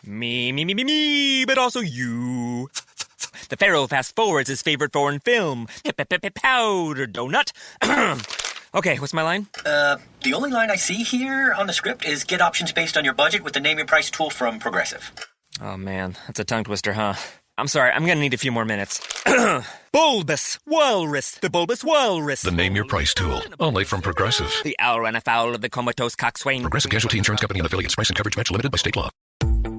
Me, but also you. The Pharaoh fast forwards his favorite foreign film, Powder Donut. Okay, what's my line? The only line I see here on the script is get options based on your budget with the Name Your Price tool from Progressive. Oh man, that's a tongue twister, huh? I'm sorry, I'm gonna need a few more minutes. Bulbous Walrus, the Bulbous Walrus. The Name Your Price tool, only from Progressive. The owl ran afoul of the comatose coxswain. Progressive Casualty Insurance Company and affiliates. Price and coverage match limited by state law.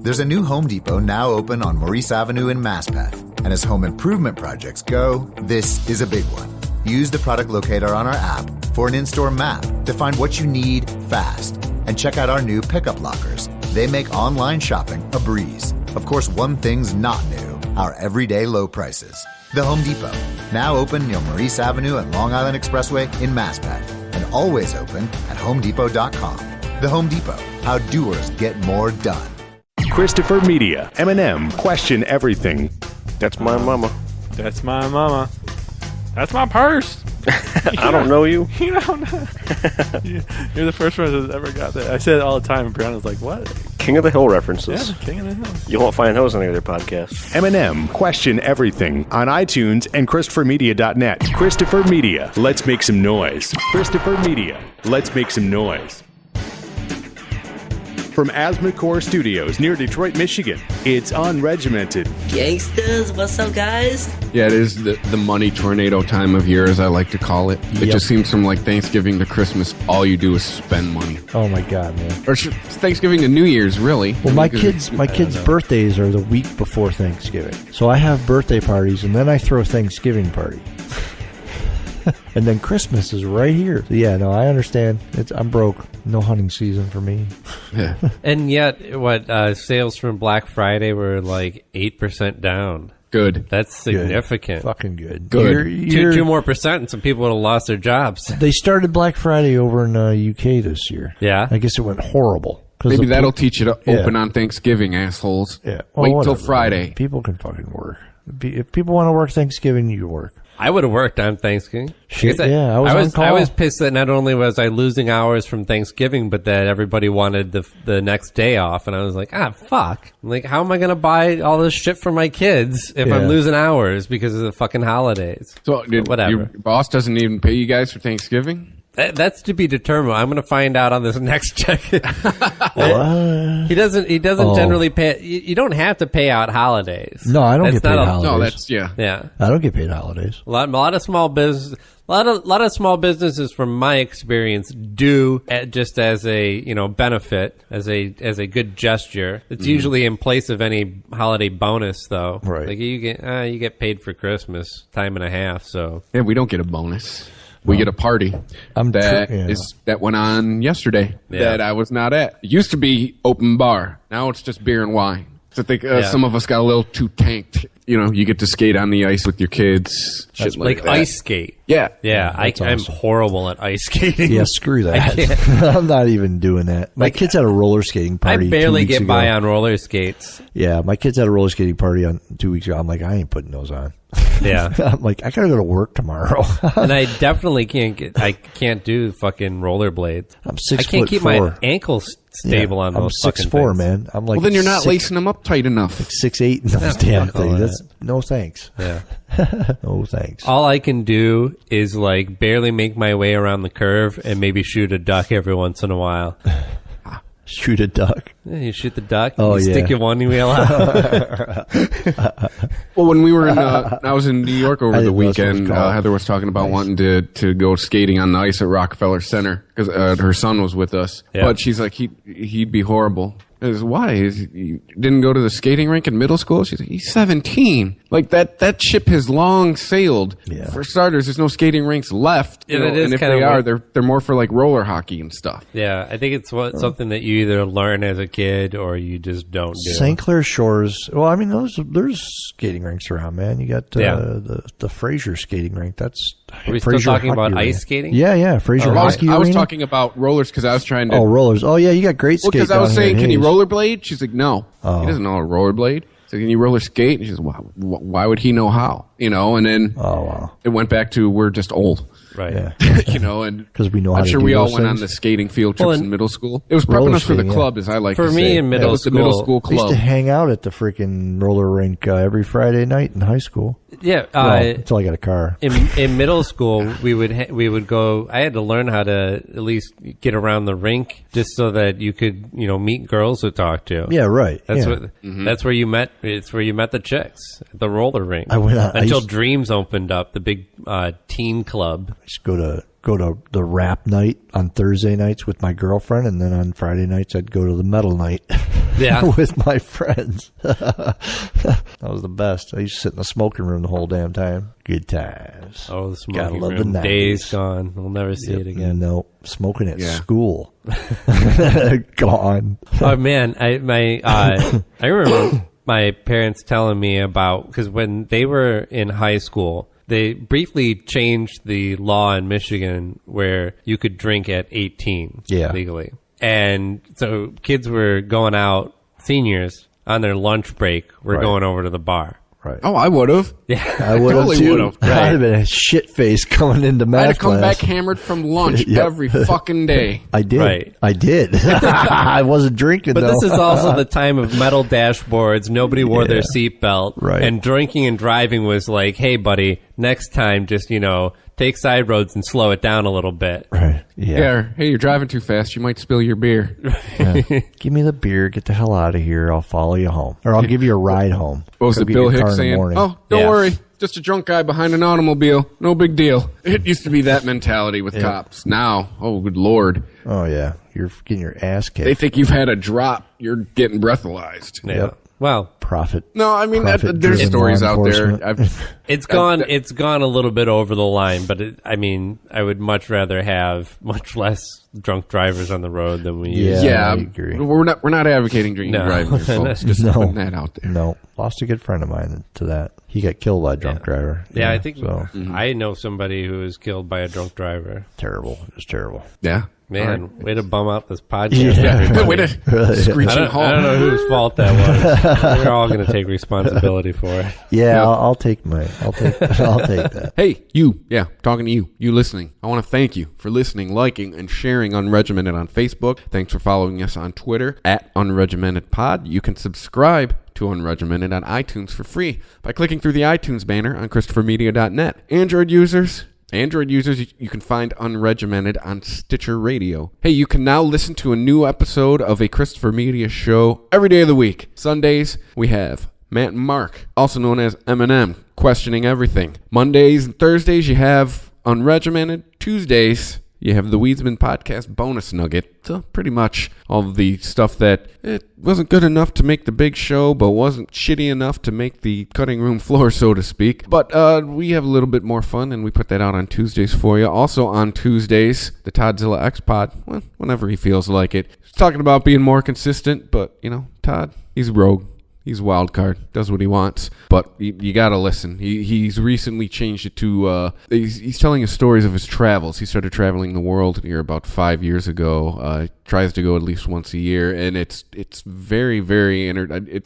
There's a new Home Depot now open on Maurice Avenue in Masspeth. And as home improvement projects go, this is a big one. Use the product locator on our app for an in-store map to find what you need fast. And check out our new pickup lockers. They make online shopping a breeze. Of course, one thing's not new, our everyday low prices. The Home Depot, now open near Maurice Avenue and Long Island Expressway in Masspeth. And always open at homedepot.com. The Home Depot, how doers get more done. Christopher Media, M&M, question everything. That's my mama. That's my mama. That's my purse. I don't know you. You don't know. You're the first one that's ever got that. I say it all the time, and Brianna's like, what? King of the Hill references. Yeah, King of the Hill. You won't find those on any other podcast. M&M, question everything on iTunes and ChristopherMedia.net. Christopher Media, let's make some noise. Christopher Media, let's make some noise. From Asthmacore Studios near Detroit, Michigan, it's Unregimented. Gangsters, what's up, guys? Yeah, it is the money tornado time of year, as I like to call it. It just seems from like Thanksgiving to Christmas, all you do is spend money. Oh my God, man! Or Thanksgiving to New Year's, really. Well, my kids' birthdays are the week before Thanksgiving, so I have birthday parties, and then I throw a Thanksgiving party. And then Christmas is right here. So yeah, no, I understand. I'm broke. No hunting season for me. Yeah. And yet, sales from Black Friday were like 8% down. Good. That's significant. Good. Fucking good. Good. Two more percent, and some people would have lost their jobs. They started Black Friday over in UK this year. Yeah. I guess it went horrible. Maybe that'll teach you to open on Thanksgiving, assholes. Yeah. Well, wait till Friday. People can fucking work. If people want to work Thanksgiving, you work. I would have worked on Thanksgiving. Shit, I was pissed that not only was I losing hours from Thanksgiving, but that everybody wanted the next day off, and I was like, fuck. Like, how am I going to buy all this shit for my kids if I'm losing hours because of the fucking holidays? So, whatever. Your boss doesn't even pay you guys for Thanksgiving? That's to be determined. I'm going to find out on this next check. He doesn't generally pay. You don't have to pay out holidays. No, I don't get paid holidays. No, that's yeah. I don't get paid holidays. A lot of small business. A lot of small businesses, from my experience, do just as a benefit, as a good gesture. It's usually in place of any holiday bonus, though. Right. Like you get paid for Christmas time and a half. So yeah, we don't get a bonus. We get a party that went on yesterday that I was not at. It used to be open bar. Now it's just beer and wine. So I think some of us got a little too tanked. You get to skate on the ice with your kids. Shit like that. Ice skate. Yeah. Yeah, I'm horrible at ice skating. Yeah, screw that. I'm not even doing that. My kids had a roller skating party. I barely 2 weeks get ago. by on roller skates. Yeah, my kids had a roller skating party 2 weeks ago. I'm like, I ain't putting those on. Yeah. I'm like, I gotta go to work tomorrow. And I definitely can't do fucking rollerblades. I'm 6'4". I can't keep my ankles stable on those fucking things. I'm 6'4", man. I'm like, well, then you're not lacing them up tight enough. Like 6'8" in those damn things. That's no thanks. Yeah. No thanks. All I can do is like barely make my way around the curve and maybe shoot a duck every once in a while. Shoot a duck. Yeah, you shoot the duck. Oh, you stick your one wheel out. Well, when we were I was in New York over the weekend. Heather was talking about wanting to go skating on the ice at Rockefeller Center because her son was with us. Yeah. But she's like, he'd be horrible. I said, why? He didn't go to the skating rink in middle school? She's like, he's 17. Like, that ship has long sailed. Yeah. For starters, there's no skating rinks left. Yeah, and if they are, they're more for, like, roller hockey and stuff. Yeah, I think it's something that you either learn as a kid or you just don't do. St. Clair Shores. Well, I mean, there's skating rinks around, man. You got the Fraser skating rink. That's Are we still talking about ice skating? Yeah. Fraser Hockey Arena. I was talking about rollers because I was trying to... Oh, rollers. Oh, yeah, you got great skate. Because I was saying, can you rollerblade? She's like, no. He doesn't know how to rollerblade. So can you roller skate? And she says, why would he know how? And then it went back to we're just old. Right. Yeah. You know, and because we know how I'm to sure do we all those went on things. the skating field trips Well, in middle school. It was prepping roller us for the skating, club, as I like For to me say. in middle It was the middle school I used club. to hang out at the freaking roller rink every Friday night in high school. Yeah. Well, until I got a car. In middle school, we would go. I had to learn how to at least get around the rink, just so that you could meet girls to talk to. Yeah, right. That's yeah. what. That's where you met. It's where you met the chicks at the roller rink. I went out, until Dreams opened up, the big teen club. I used to go to the rap night on Thursday nights with my girlfriend, and then on Friday nights I'd go to the metal night with my friends. That was the best. I used to sit in the smoking room the whole damn time. Good times. Oh, the Gotta smoking love room. the 90s. Days gone. We'll never see it again. No, smoking at school. Gone. Oh man, I remember my parents telling me about, because when they were in high school, they briefly changed the law in Michigan where you could drink at 18 legally. And so kids were going out, seniors, on their lunch break, were going over to the bar. Right. Oh, I would have. Yeah, I would have Totally too. would've. I'd have been a shit face coming into math I had to come class. back hammered from lunch Yep. every fucking day. I did. Right. I did. I wasn't drinking, But though. this is also the time of metal dashboards. Nobody wore their seatbelt. Right. And drinking and driving was like, hey, buddy, next time just, take side roads and slow it down a little bit. Right. Yeah. Hey, you're driving too fast. You might spill your beer. Yeah. Give me the beer. Get the hell out of here. I'll follow you home. Or I'll give you a ride home. What was Go it, get Bill your car Hicks in the saying? morning. Oh, don't worry. Just a drunk guy behind an automobile. No big deal. It used to be that mentality with cops. Now, oh, good Lord. Oh, yeah. You're getting your ass kicked. They think you've had a drop. You're getting breathalyzed. Yeah. Yep. Well, Profit. No, I mean, there's Profit-driven stories law out there. enforcement. it's gone a little bit over the line, but I would much rather have much less drunk drivers on the road than we used. Yeah, I Yeah, agree. we're not advocating drinking and driving here, folks. Just No. putting that out there. No. Lost a good friend of mine to that. He got killed by a drunk driver. Yeah, I think so. I know somebody who was killed by a drunk driver. Terrible. It was terrible. Yeah. Man, way to bum out this podcast. Yeah. everybody. Way to screeching I halt. don't know whose fault that was. We're all going to take responsibility for it. Yeah, Yep. I'll take I'll take that. Hey, you. Yeah, talking to you listening. I want to thank you for listening, liking, and sharing Unregimented on Facebook. Thanks for following us on Twitter at UnregimentedPod. You can subscribe to Unregimented on iTunes for free by clicking through the iTunes banner on ChristopherMedia.net. Android users, you can find Unregimented on Stitcher Radio. Hey, you can now listen to a new episode of a Christopher Media show every day of the week. Sundays, we have Matt and Mark, also known as Eminem, questioning everything. Mondays and Thursdays, you have Unregimented. Tuesdays, you have the Weedsman Podcast bonus nugget. So pretty much all of the stuff that it wasn't good enough to make the big show, but wasn't shitty enough to make the cutting room floor, so to speak. But we have a little bit more fun, and we put that out on Tuesdays for you. Also on Tuesdays, the Toddzilla X-Pod, well, whenever he feels like it. He's talking about being more consistent, but, Todd, he's rogue. He's a wild card, does what he wants, but you gotta listen. He's recently changed it to, he's telling us stories of his travels. He started traveling the world here about 5 years ago, tries to go at least once a year, and it's very, very,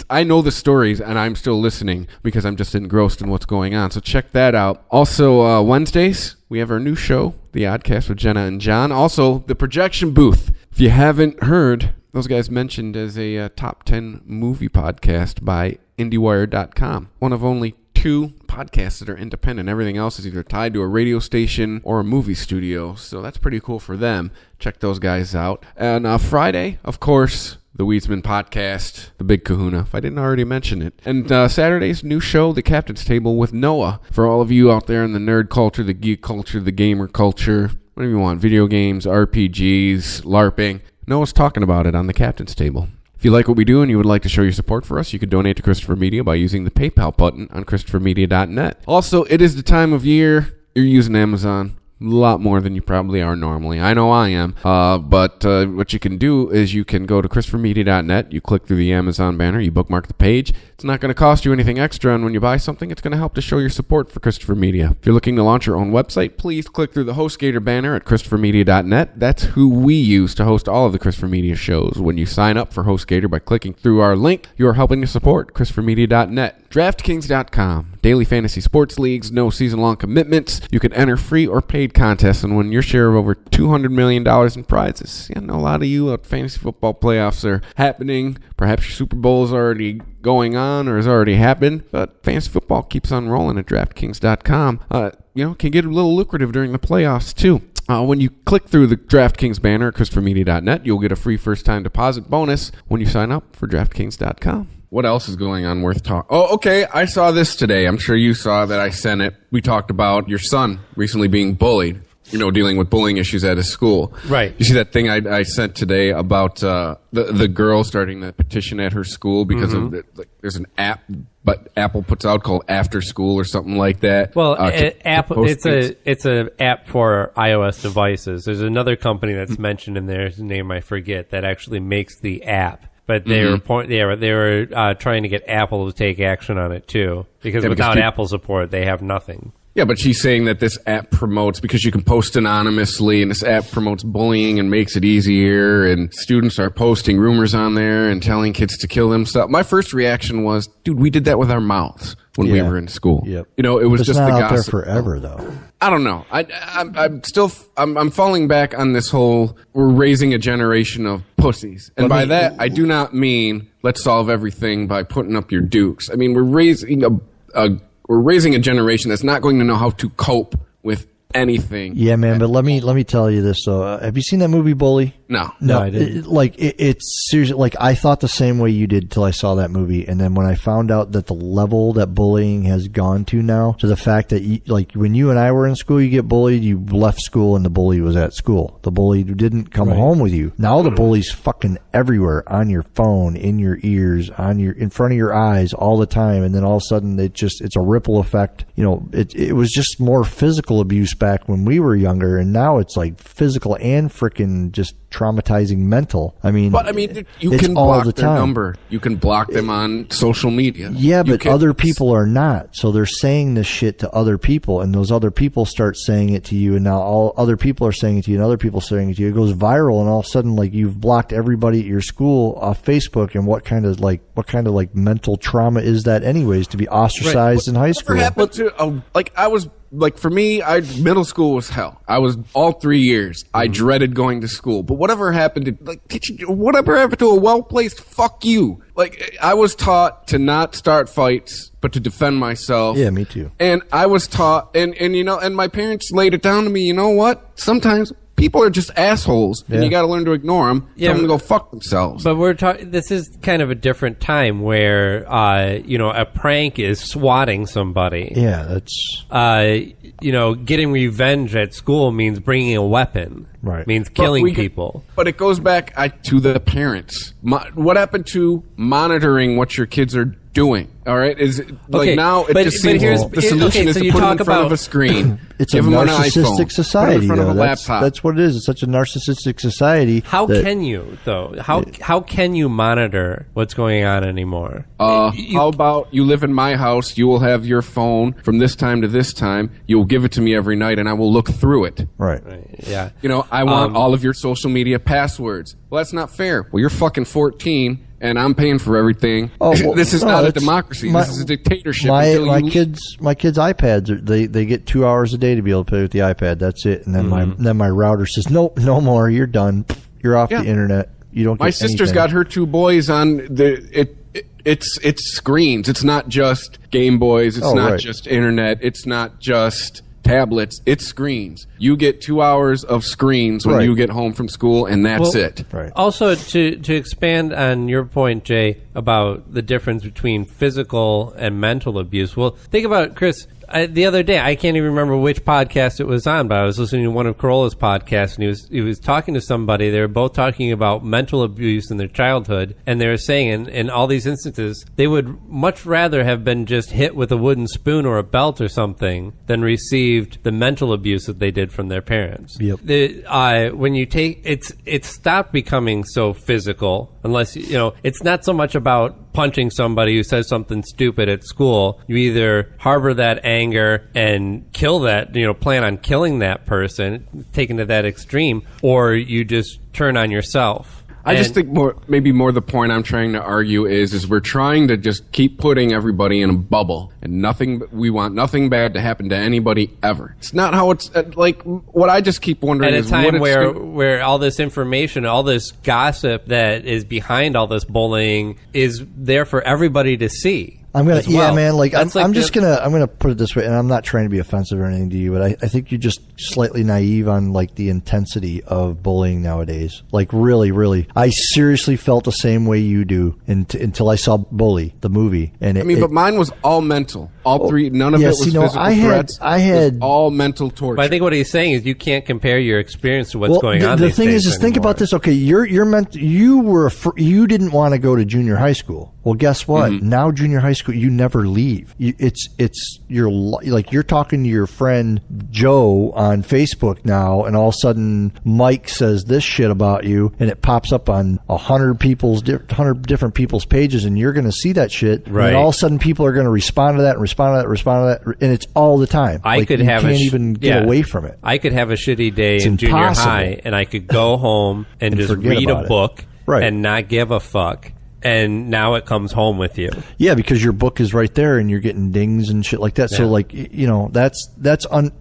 I know the stories, and I'm still listening because I'm just engrossed in what's going on, so check that out. Also, Wednesdays, we have our new show, The Oddcast with Jenna and John. Also, The Projection Booth. If you haven't heard, those guys mentioned as a top 10 movie podcast by IndieWire.com. One of only 2 podcasts that are independent. Everything else is either tied to a radio station or a movie studio. So that's pretty cool for them. Check those guys out. And Friday, of course, the Weedsman Podcast, The Big Kahuna, if I didn't already mention it. And Saturday's new show, The Captain's Table with Noah. For all of you out there in the nerd culture, the geek culture, the gamer culture, whatever you want, video games, RPGs, LARPing, Noah's talking about it on the Captain's Table. If you like what we do and you would like to show your support for us, you can donate to Christopher Media by using the PayPal button on ChristopherMedia.net. Also, it is the time of year you're using Amazon. A lot more than you probably are normally. I know I am. But what you can do is you can go to ChristopherMedia.net. You click through the Amazon banner. You bookmark the page. It's not going to cost you anything extra. And when you buy something, it's going to help to show your support for Christopher Media. If you're looking to launch your own website, please click through the HostGator banner at ChristopherMedia.net. That's who we use to host all of the Christopher Media shows. When you sign up for HostGator by clicking through our link, you are helping to support ChristopherMedia.net. DraftKings.com. Daily fantasy sports leagues, no season-long commitments. You can enter free or paid contests and win your share of over $200 million in prizes. Yeah, I know a lot of you fantasy football playoffs are happening. Perhaps your Super Bowl is already going on or has already happened, but fantasy football keeps on rolling at DraftKings.com. Can get a little lucrative during the playoffs, too. When you click through the DraftKings banner at ChristopherMedia.net, you'll get a free first-time deposit bonus when you sign up for DraftKings.com. What else is going on worth talking? Oh, okay. I saw this today. I'm sure you saw that I sent it. We talked about your son recently being bullied, dealing with bullying issues at his school. Right. You see that thing I sent today about the girl starting the petition at her school because of there's an app, but Apple puts out called After School or something like that. Well, Apple, it's a app for iOS devices. There's another company that's mentioned in there, whose name I forget, that actually makes the app. But they were trying to get Apple to take action on it too, because without Apple support, they have nothing. Yeah, but she's saying that this app promotes, because you can post anonymously, and this app promotes bullying and makes it easier, and students are posting rumors on there and telling kids to kill themselves. My first reaction was, dude, we did that with our mouths when we were in school. Yep. It was it's just not the out gossip. there forever, though. I don't know. I'm falling back on this whole, we're raising a generation of pussies. And by that, I do not mean let's solve everything by putting up your dukes. I mean, we're raising a generation that's not going to know how to cope with anything. Yeah, man, but let me tell you this. So, have you seen that movie Bully? No, I didn't. It's seriously, like, I thought the same way you did till I saw that movie, and then when I found out that the level that bullying has gone to now, to the fact that when you and I were in school, you get bullied, you left school and the bully was at school. The bully didn't come home with you. Now the bully's fucking everywhere, on your phone, in your ears, in front of your eyes all the time, and then all of a sudden it's a ripple effect. It was just more physical abuse back when we were younger, and now it's like physical and freaking just traumatizing mental. You can block their number. You can block them on social media. Yeah, but other people are not. So they're saying this shit to other people, and those other people start saying it to you, and now all other people are saying it to you, and other people are saying it to you. It goes viral, and all of a sudden, you've blocked everybody at your school off Facebook. And what kind of mental trauma is that, anyways, to be ostracized in high school? Happened to for me, middle school was hell. I was all 3 years. I dreaded going to school. But whatever happened to a well-placed fuck you. I was taught to not start fights, but to defend myself. Yeah, me too. And I was taught, and my parents laid it down to me, you know what? Sometimes people are just assholes, and you got to learn to ignore them. Tell them to go fuck themselves. But this is kind of a different time where, a prank is swatting somebody. Yeah, that's... getting revenge at school means bringing a weapon. Right. Means killing people. But it goes back to the parents. What happened to monitoring what your kids are doing? All right, now it just seems the solution is to put them in front of a screen. It's a narcissistic society, though. That's what it is. It's such a narcissistic society. How can you, though? How can you monitor what's going on anymore? How about you live in my house? You will have your phone from this time to this time. You will give it to me every night, and I will look through it. Right. Yeah. I want all of your social media passwords. Well, that's not fair. Well, you're fucking 14. And I'm paying for everything. This is not a democracy. This is a dictatorship. My kids' iPads, they get 2 hours a day to be able to play with the iPad. That's it. And then my router says, nope, no more. You're done. You're off the internet. You don't. My sister's got her 2 boys on it's screens. It's not just Game Boys. It's not just internet. It's not just tablets. It's screens. You get 2 hours of screens when you get home from school, and that's it. Right. Also, to expand on your point, Jay, about the difference between physical and mental abuse. Well, think about it, Chris. The other day, I can't even remember which podcast it was on, but I was listening to one of Corolla's podcasts, and he was talking to somebody. They were both talking about mental abuse in their childhood, and they were saying in all these instances, they would much rather have been just hit with a wooden spoon or a belt or something than received the mental abuse that they did from their parents. Yep. When you take it's stopped becoming so physical, unless it's not so much about punching somebody who says something stupid at school. You either harbor that anger and kill that, plan on killing that person, taken to that extreme, or you just turn on yourself. I just think maybe more the point I'm trying to argue is we're trying to just keep putting everybody in a bubble, and we want nothing bad to happen to anybody ever. It's not how it's like. What I just keep wondering at is a time where all this information, all this gossip that is behind all this bullying is there for everybody to see. I'm gonna, well. man. Like I'm just gonna put it this way, and I'm not trying to be offensive or anything to you, but I think you're just slightly naive on like the intensity of bullying nowadays. Like really, really, I seriously felt the same way you do until I saw Bully, the movie, and but mine was all mental. All three, none of it was physical threats. I had it was all mental torture. But I think what he's saying is you can't compare your experience to what's going on. The thing is think about this. Okay, you didn't want to go to junior high school. Well, guess what? Mm-hmm. Now junior high school, you never leave. You're talking to your friend Joe on Facebook now, and all of a sudden Mike says this shit about you, and it pops up on 100 different people's pages, and you're going to see that shit. Right. And all of a sudden people are going to respond to that, and it's all the time. You can't even get away from it. I could have a shitty day in junior high, and I could go home and just read a book and not give a fuck. And now it comes home with you. Yeah, because your book is right there, and you're getting dings and shit like that. Yeah. So, like,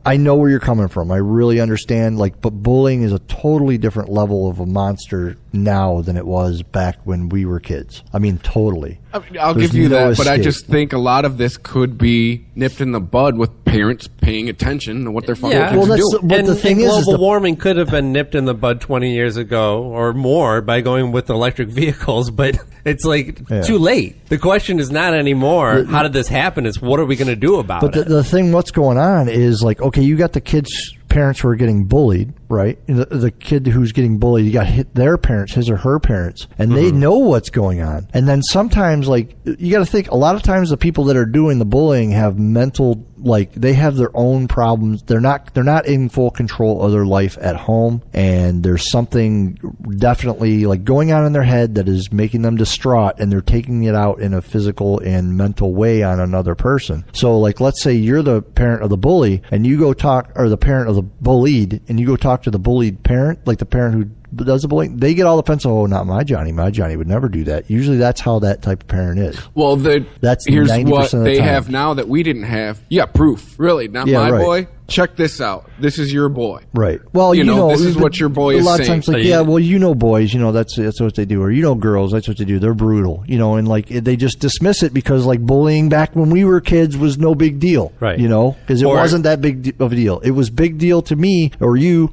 I know where you're coming from. I really understand. Like, but bullying is a totally different level of a monster now than it was back when we were kids. I mean, totally. I'll give you that, but I just think a lot of this could be nipped in the bud with parents paying attention to what their fucking kids are doing. But the thing is global warming could have been nipped in the bud 20 years ago or more by going with electric vehicles, but it's like too late. The question is not anymore, how did this happen? It's what are we going to do about it? But the thing, what's going on is like, okay, you got the kids' parents who are getting bullied, right? The kid who's getting bullied, you got their parents, his or her parents, and they know what's going on. And then sometimes, like, you got to think, a lot of times the people that are doing the bullying have mental, like, they have their own problems. They're not in full control of their life at home, and there's something definitely like going on in their head that is making them distraught, and they're taking it out in a physical and mental way on another person. So, like, let's say you're the parent of the bully, and you go talk, or the parent of the bullied, and you go talk to the bullied parent, like the parent who does the bullying, they get all defensive. Oh, not my Johnny. My Johnny would never do that. Usually that's how that type of parent is. Well, that's here's 90% what of the they time. have now that we didn't have. Yeah, proof. Really, not my boy. Check this out. This is your boy. Right. Well, you know this is what your boy is saying. A lot of times, like, yeah, well, boys, that's what they do. Or, girls, that's what they do. They're brutal, and, like, they just dismiss it because, like, bullying back when we were kids was no big deal. Right. Because it wasn't that big of a deal. It was big deal to me or you,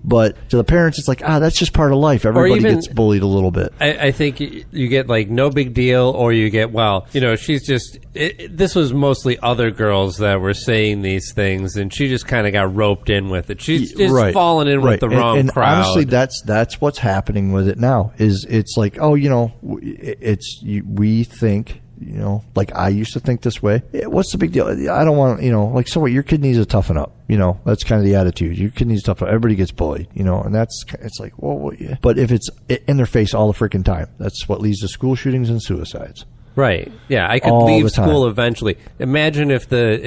but to the parents, it's like, that's just part of life. Everybody gets bullied a little bit. I think you get, like, no big deal, or you get, she's just, this was mostly other girls that were saying these things, and she just kind of got roped in with it. She's just fallen in with the wrong crowd. Honestly, that's what's happening with it now. It's like, we think, like I used to think this way. What's the big deal? I don't want, like, so what? Your kid needs to toughen up. That's kind of the attitude. Your kid needs to toughen up. Everybody gets bullied, and it's like, well, yeah. But if it's in their face all the freaking time, that's what leads to school shootings and suicides. Right. Yeah, I could leave school eventually. Imagine if the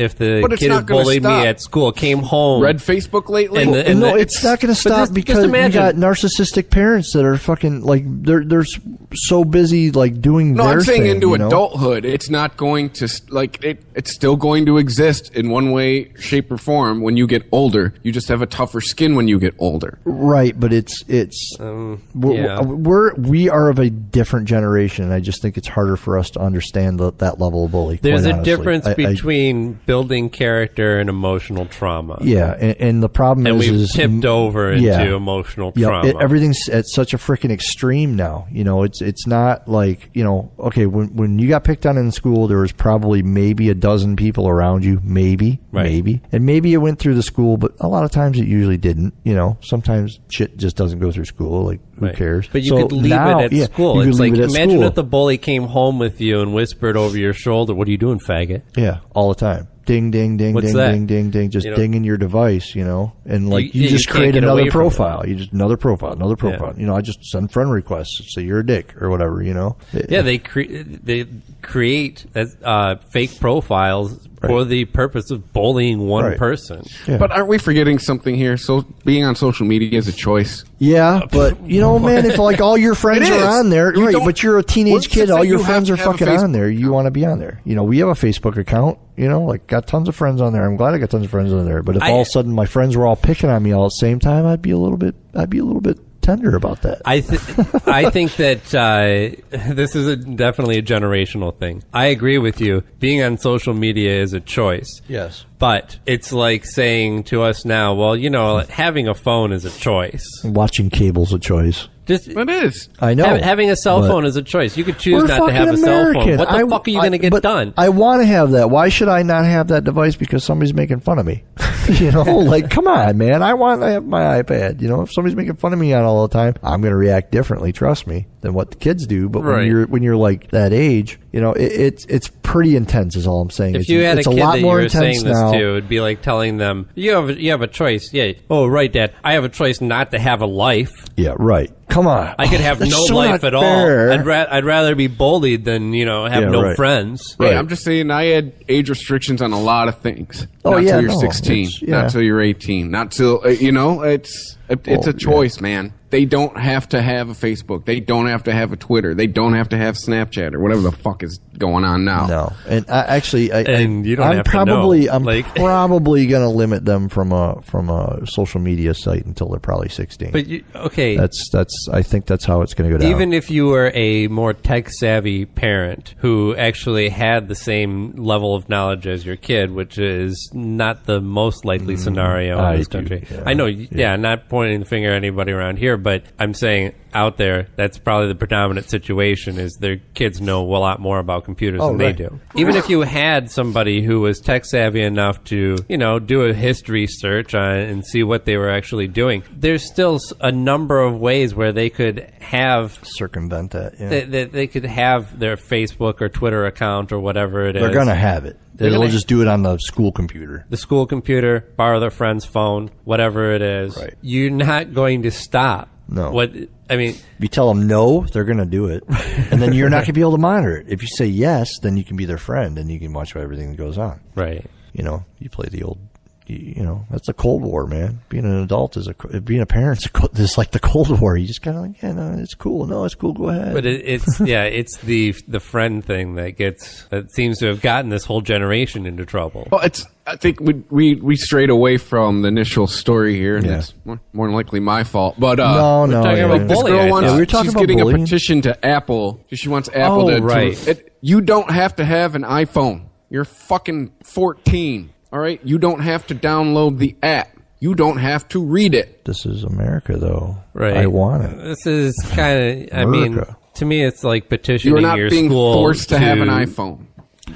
kid who bullied me at school came home. Read Facebook lately? It's not going to stop because you got narcissistic parents that are fucking, like, they're so busy, like, doing their thing. No, I'm saying into adulthood. It's not going to, like, it's still going to exist in one way, shape, or form when you get older. You just have a tougher skin when you get older. Right, but we are of a different generation, and I just think it's harder for us to understand that level of bully. There's a difference between building character and emotional trauma. Yeah, and the problem is we've tipped over into emotional trauma. Everything's at such a freaking extreme now. It's not like, okay, when you got picked on in school, there was probably maybe a dozen people around you, maybe, and maybe it went through the school, but a lot of times it usually didn't. Sometimes shit just doesn't go through school. Like, who cares? But you could leave it at school. It's like, imagine if the bully came home with you and whispered over your shoulder, "What are you doing, faggot?" Yeah, all the time. Ding, ding, ding, What's ding, that? ding, ding, ding. Just dinging your device, and like you just create another profile. You just another profile. I just send friend requests, say you're a dick or whatever, Yeah, they create fake profiles for the purpose of bullying one person. Yeah. But aren't we forgetting something here? So being on social media is a choice. Yeah, but man, if like all your friends are on there, but you're a teenage kid, all your friends are fucking on there. You want to be on there. We have a Facebook account. Like got tons of friends on there. I'm glad I got tons of friends on there. But if all of a sudden my friends were all picking on me all at the same time, I'd be a little bit tender about that. I think that this is definitely a generational thing. I agree with you. Being on social media is a choice. Yes. But it's like saying to us now, well, having a phone is a choice. Watching cable's a choice. It is. I know. Having a cell phone is a choice. You could choose not to have a cell phone. What the fuck are you going to get done? I want to have that. Why should I not have that device because somebody's making fun of me? Like, come on, man. I want to have my iPad. If somebody's making fun of me on all the time, I'm going to react differently, trust me, than what the kids do. But when you're like that age, it's pretty intense is all I'm saying. If you had a kid that you were saying this to, it'd be like telling them, you have a choice. Yeah. Oh, right, Dad. I have a choice not to have a life. Yeah, right. Come on. I could have no life at all. I'd rather be bullied than, have no friends. Right. I'm just saying I had age restrictions on a lot of things. Not till you're 16. Not till you're 18. Not till, it's a choice, man. They don't have to have a Facebook. They don't have to have a Twitter. They don't have to have Snapchat or whatever the fuck is going on now. No, and you don't have probably, to know. I'm probably going to limit them from a social media site until they're probably 16. But I think that's how it's going to go down. Even if you were a more tech savvy parent who actually had the same level of knowledge as your kid, which is not the most likely scenario in this country. Yeah. I know, not pointing the finger at anybody around here, but I'm saying out there, that's probably the predominant situation is their kids know a lot more about computers than they do. Even if you had somebody who was tech savvy enough to, do a history search on and see what they were actually doing, there's still a number of ways where they could circumvent that. Yeah. They could have their Facebook or Twitter account or whatever it is. They're going to have it. They'll just do it on the school computer. The school computer, borrow their friend's phone, whatever it is. Right. You're not going to stop. No. If you tell them no, they're going to do it. And then you're not going to be able to monitor it. If you say yes, then you can be their friend and you can watch everything that goes on. Right. You play the old, that's the Cold War, man. Being an adult being a parent is like the Cold War. You just kind of like, it's cool. No, it's cool. Go ahead. But it's the friend thing that seems to have gotten this whole generation into trouble. Well, I think we strayed away from the initial story here, and it's more than likely my fault. But no, we're talking about this girl wants. She's getting bullying. a petition to Apple. She wants Apple to. You don't have to have an iPhone. You're fucking 14. All right, you don't have to download the app. You don't have to read it. This is America, though. Right. I want it. This is kind of. To me, it's like petitioning your school. You're not being forced to have an iPhone.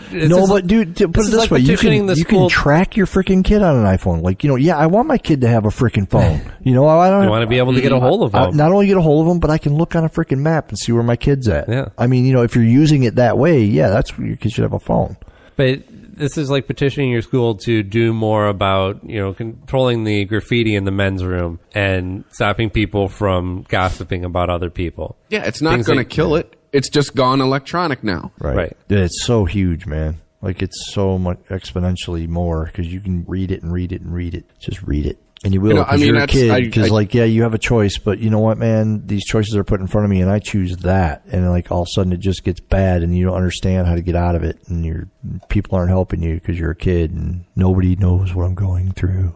But dude, put it this way: you can track your freaking kid on an iPhone. Like, I want my kid to have a freaking phone. I don't. You want to be able to get a hold of them. Not only get a hold of them, but I can look on a freaking map and see where my kid's at. Yeah. I mean, if you're using it that way, that's where your kid should have a phone. But this is like petitioning your school to do more about, controlling the graffiti in the men's room and stopping people from gossiping about other people. Yeah, it's not going to kill it. It's just gone electronic now. Right. It's so huge, man. Like, it's so much exponentially more because you can read it and read it and read it. Just read it. And you will because you're a kid. Because, you have a choice. But you know what, man? These choices are put in front of me, and I choose that. And, all of a sudden, it just gets bad, and you don't understand how to get out of it. And people aren't helping you because you're a kid, and nobody knows what I'm going through.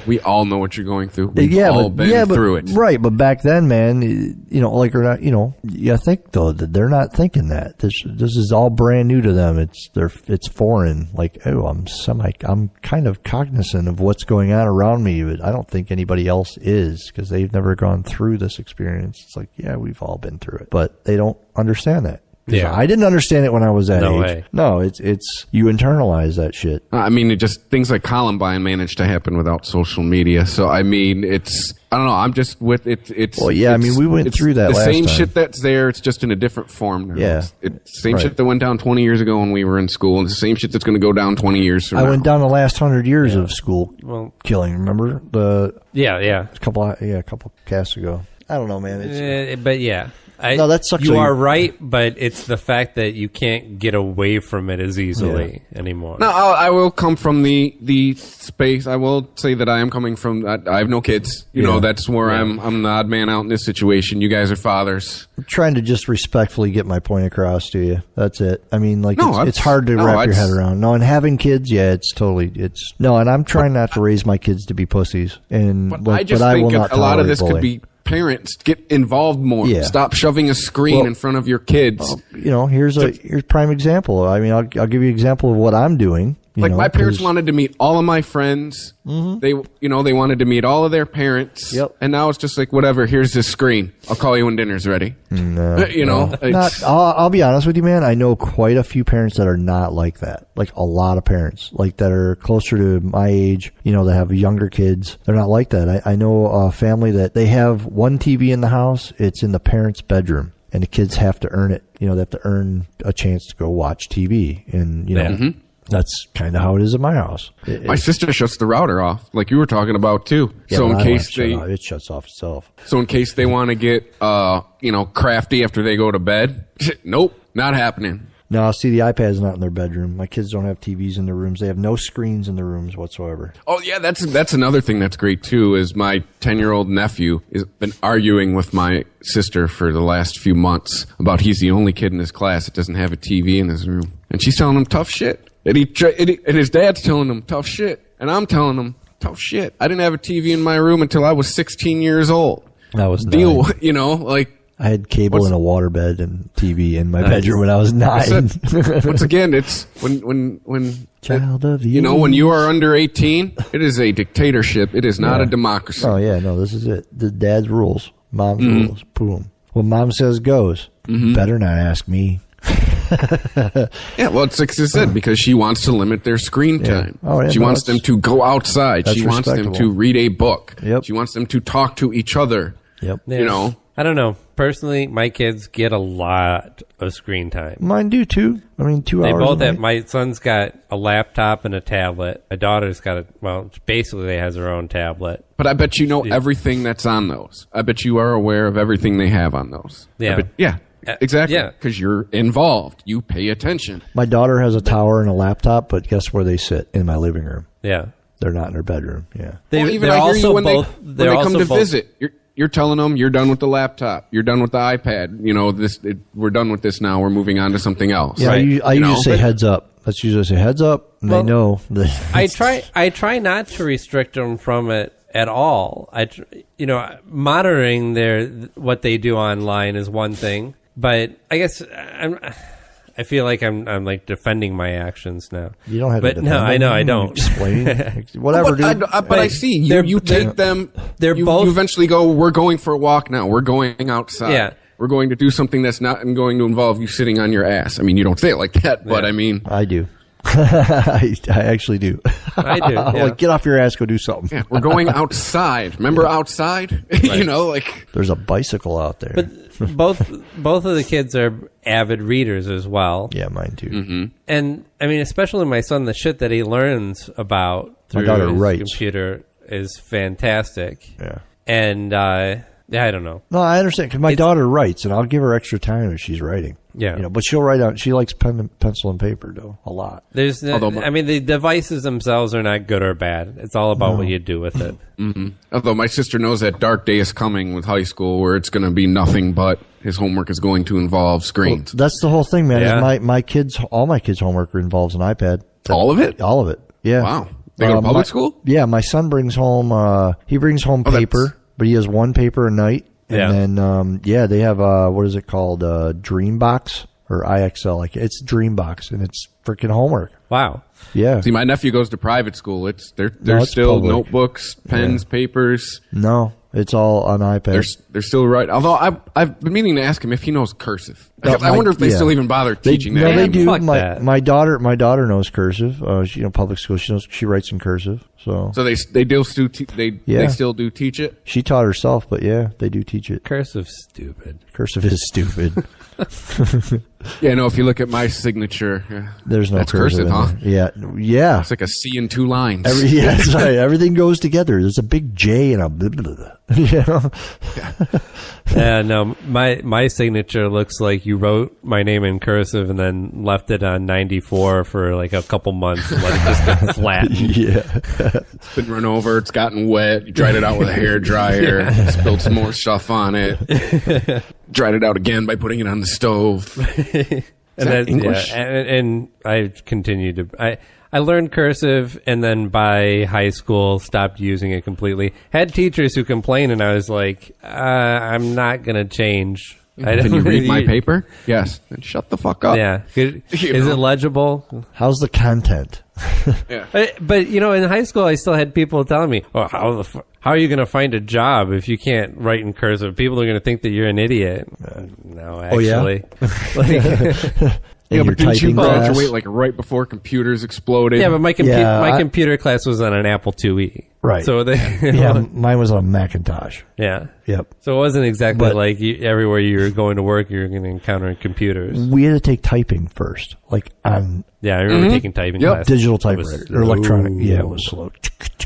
We all know what you're going through. We've all been through it. Right. But back then, man, or not, I think, though, that they're not thinking that. This is all brand new to them. It's foreign. Like, I'm kind of cognizant of what's going on around me, but I don't think anybody else is because they've never gone through this experience. It's like, we've all been through it, but they don't understand that. Yeah, I didn't understand it when I was that age. Way. No, it's you internalize that shit. It just things like Columbine managed to happen without social media. So I don't know. I'm just with it. We went through that. The last same time. shit that's there. It's just in a different form now. Yeah, it's the same shit that went down 20 years ago when we were in school, and it's the same shit that's going to go down 20 years from now. I went down the last 100 years of school killing. Remember a couple casts ago. I don't know, man. But yeah. No, that sucks. You are right, but it's the fact that you can't get away from it as easily anymore. No, I will come from the space. I will say that I am coming from. I have no kids. You know, that's where I'm the odd man out in this situation. You guys are fathers. I'm trying to just respectfully get my point across to you. That's it. I mean, like, it's hard to wrap your head around. No, and having kids, and I'm trying not to raise my kids to be pussies. And I just think a lot of this could be parents get involved more. Yeah. Stop shoving a screen in front of your kids. Here's prime example. I mean, I'll give you an example of what I'm doing. My parents wanted to meet all of my friends. Mm-hmm. They wanted to meet all of their parents. Yep. And now it's just like, whatever, here's this screen. I'll call you when dinner's ready. I'll be honest with you, man. I know quite a few parents that are not like that. Like a lot of parents, like that are closer to my age, that have younger kids. They're not like that. I know a family that they have one TV in the house. It's in the parents' bedroom. And the kids have to earn it. They have to earn a chance to go watch TV. And, Mm-hmm. That's kind of how it is at my house. My sister shuts the router off, like you were talking about too. Yeah, so in case it shuts off itself. So in case they want to get, crafty after they go to bed, nope, not happening. No, see, the iPad's not in their bedroom. My kids don't have TVs in their rooms. They have no screens in their rooms whatsoever. Oh yeah, that's another thing that's great too. Is my 10-year-old nephew has been arguing with my sister for the last few months about he's the only kid in his class that doesn't have a TV in his room, and she's telling him tough shit. And his dad's telling him tough shit. And I'm telling him tough shit. I didn't have a TV in my room until I was 16 years old. That was 9. I had cable and a waterbed and TV in my bedroom when I was 9. Once again, it's when child of the when you are under 18, it is a dictatorship. It is not a democracy. Oh yeah, no, this is it. The dad's rules, mom's rules. Boom. What mom says goes. Mm-hmm. Better not ask me. Yeah, well, it's like I said, because she wants to limit their screen time. Oh, yeah, she wants them to go outside. She wants them to read a book. Yep. She wants them to talk to each other. Yep. I don't know. Personally, my kids get a lot of screen time. Mine do too. I mean, 2 hours. They both have. My son's got a laptop and a tablet. My daughter's got basically has her own tablet. But I bet you know everything that's on those. I bet you are aware of everything they have on those. Yeah. Exactly. Yeah. Because you're involved. You pay attention. My daughter has a tower and a laptop, but guess where they sit? In my living room. Yeah. They're not in their bedroom. Yeah. I hear you when they come to visit. You're telling them you're done with the laptop. You're done with the iPad. We're done with this now. We're moving on to something else. Yeah, right. I usually say heads up. That's usually say heads up. And they know. I try not to restrict them from it at all. Monitoring what they do online is one thing. But I guess I feel like I'm like defending my actions now. You don't have to defend them. I know I don't. Explain. Whatever, dude. But I see. You take them. You eventually go, we're going for a walk now. We're going outside. Yeah. We're going to do something that's not going to involve you sitting on your ass. I mean, you don't say it like that, but I mean. I do. I actually do. I do. Yeah. Like, get off your ass, go do something. Yeah, we're going outside. Remember outside? Right. There's a bicycle out there. But both of the kids are avid readers as well. Yeah, mine too. Mm-hmm. And I mean, especially my son, the shit that he learns about through his computer is fantastic. Yeah. And I don't know. No, I understand because my daughter writes, and I'll give her extra time if she's writing. Yeah, but she'll write out. She likes pencil and paper, though, a lot. The devices themselves are not good or bad. It's all about what you do with it. Mm-hmm. Although my sister knows that dark day is coming with high school, where it's going to be nothing but his homework is going to involve screens. Well, that's the whole thing, man. Yeah. All my kids' homework involves an iPad. All of it. All of it. Yeah. Wow. They go to public school. Yeah, my son brings home. He brings home paper, but he has one paper a night. And then, they have, what is it called? Dreambox or IXL. It's Dreambox, and it's freaking homework. Wow. Yeah. See, my nephew goes to private school. There's still public. Notebooks, pens, papers. No, it's all on iPad. They're still right. Although I've been meaning to ask him if he knows cursive. I wonder if they still even bother teaching that. No, they do. My daughter knows cursive. Public school. She writes in cursive. So they still do teach it. She taught herself, but yeah, they do teach it. Cursive's stupid. Cursive is stupid. Yeah, no, if you look at my signature, There's no that's cursive, huh? Yeah, yeah. It's like a C and 2 lines. Yeah, that's right. Everything goes together. There's a big J and a blah, blah, blah. You know? Yeah, no, my signature looks like you wrote my name in cursive and then left it on 94 for like a couple months and let it just get flattened. Yeah. It's been run over. It's gotten wet. You dried it out with a hair dryer. Spilled some more stuff on it. Dried it out again by putting it on the stove. And that's English? Yeah, and I continued to... I learned cursive, and then by high school, stopped using it completely. Had teachers who complained, and I was like, I'm not going to change. Can you read my paper? Yes. Then shut the fuck up. Yeah. Is it legible? How's the content? Yeah. But, you know, in high school, I still had people telling me, oh, how are you going to find a job if you can't write in cursive? People are going to think that you're an idiot. No, actually. Oh, yeah? Yeah, but didn't you graduate like right before computers exploded? Yeah, but my computer class was on an Apple IIe. Right. So mine was on a Macintosh. Yeah. Yep. So it wasn't exactly like everywhere you were going to work, you were going to encounter computers. We had to take typing first, like on. Yeah, I remember taking typing class. Digital typewriter or electronic. Yeah, it was slow.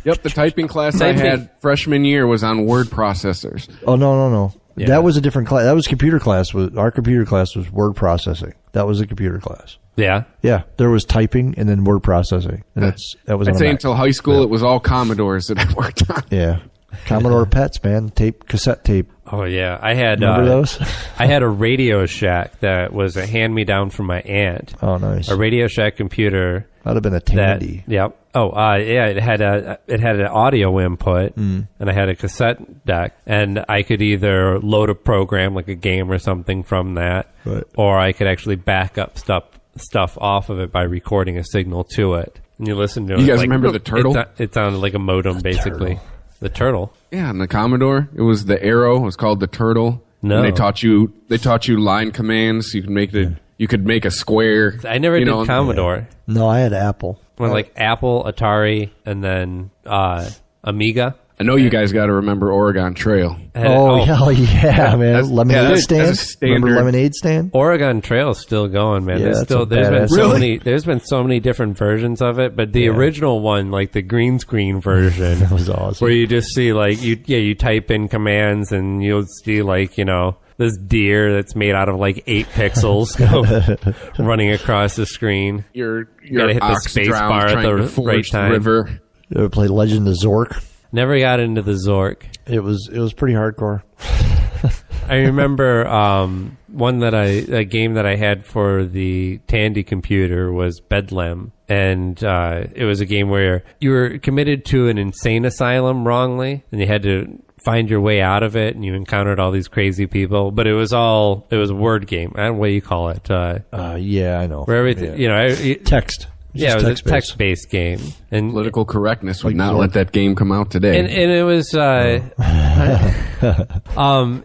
Yep, the typing class I had freshman year was on word processors. Oh no. Yeah. That was a different class. That was computer class. Our computer class was word processing. That was a computer class. Yeah. Yeah. There was typing and then word processing. And that was I'd say until high school it was all Commodores that I worked on. Yeah. Commodore PETs, man. Cassette tape. Oh yeah. I had remember those? I had a Radio Shack that was a hand me down from my aunt. Oh nice. A Radio Shack computer. That'd have been a Tandy. Yep. Oh, yeah. It had an audio input, and I had a cassette deck, and I could either load a program like a game or something from that, or I could actually back up stuff off of it by recording a signal to it. And you listen to it. You guys remember the Turtle? It sounded like a modem, basically. The Turtle. Yeah, and the Commodore. It was the Arrow. It was called the Turtle. No. And they taught you line commands. You could make a square. I never did Commodore. No, I had Apple. Well, like Apple, Atari, and then Amiga. I know you guys got to remember Oregon Trail. Hell yeah, man! Lemonade stand. Remember Lemonade stand? Oregon Trail is still going, man. Yeah, There's been so many different versions of it, but the original one, like the green screen version, that was awesome. where you just see like you type in commands and you'll see like this deer that's made out of like 8 pixels running across the screen. You gotta hit the space bar at the right time. River. You ever played Legend of Zork? Never got into the Zork. It was pretty hardcore. I remember a game that I had for the Tandy computer was Bedlam, and it was a game where you were committed to an insane asylum wrongly, and you had to find your way out of it, and you encountered all these crazy people. But it was a word game. I don't know what you call it. Yeah, I know. Where everything, text. Yeah, it was a text-based game. And political correctness would not let that game come out today. And it was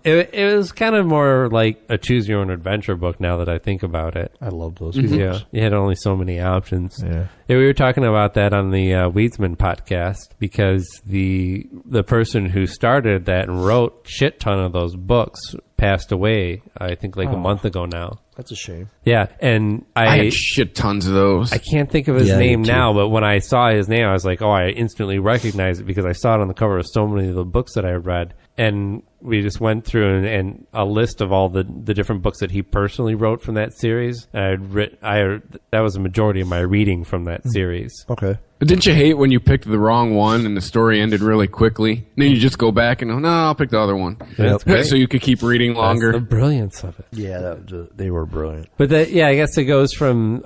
it was kind of more like a choose-your-own-adventure book now that I think about it. I love those books. games. Yeah, you had only so many options. Yeah, we were talking about that on the Weedsman podcast because the person who started that and wrote shit ton of those books passed away, I think like a month ago now. That's a shame. Yeah, and I had shit tons of those. I can't think of his name now, but when I saw his name, I was like, oh, I instantly recognized it because I saw it on the cover of so many of the books that I read. And we just went through and a list of all the different books that he personally wrote from that series. That was a majority of my reading from that series. Okay. But didn't you hate when you picked the wrong one and the story ended really quickly? And then you just go back and go, no, I'll pick the other one. That's great. So you could keep reading longer. That's the brilliance of it. Yeah, they were brilliant. But I guess it goes from